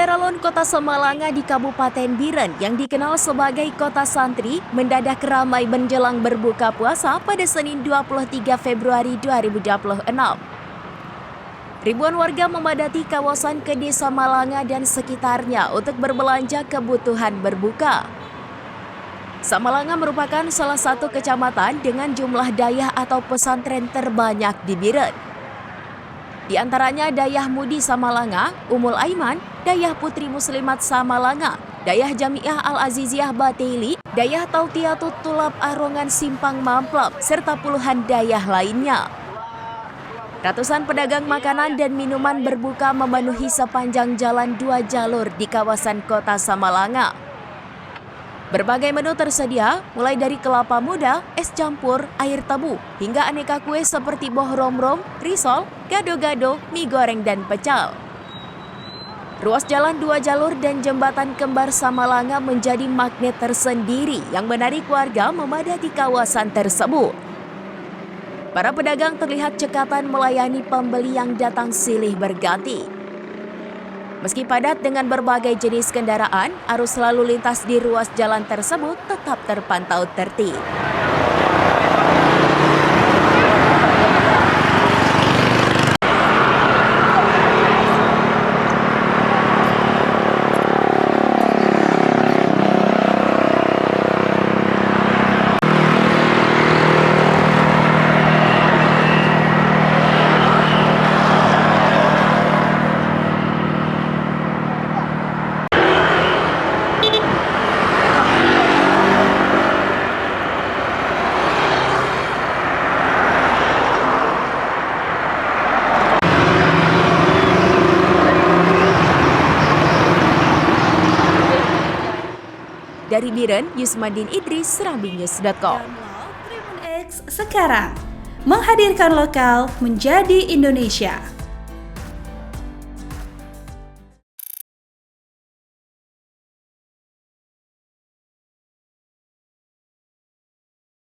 Daralon Kota Samalanga di Kabupaten Biren yang dikenal sebagai Kota Santri mendadak ramai menjelang berbuka puasa pada Senin 23 Februari 2026. Ribuan warga memadati kawasan Kede Samalanga dan sekitarnya untuk berbelanja kebutuhan berbuka. Samalanga merupakan salah satu kecamatan dengan jumlah dayah atau pesantren terbanyak di Biren. Di antaranya Dayah Mudi Samalanga, Umul Aiman, Dayah Putri Muslimat Samalanga, Dayah Jamiah Al-Aziziyah Bateili, Dayah Tautiatut Tulab Arongan Simpang Mamplap, serta puluhan dayah lainnya. Ratusan pedagang makanan dan minuman berbuka memenuhi sepanjang jalan 2 jalur di kawasan Kota Samalanga. Berbagai menu tersedia, mulai dari kelapa muda, es campur, air tebu, hingga aneka kue seperti boh rom-rom, risol, gado-gado, mie goreng, dan pecel. Ruas jalan 2 jalur dan jembatan kembar Samalanga menjadi magnet tersendiri yang menarik warga memadati kawasan tersebut. Para pedagang terlihat cekatan melayani pembeli yang datang silih berganti. Meski padat dengan berbagai jenis kendaraan, arus lalu lintas di ruas jalan tersebut tetap terpantau tertib. Dari Biren, Yusmadin Idris, SerambiNews.com. Download Tribun X sekarang, menghadirkan lokal menjadi Indonesia.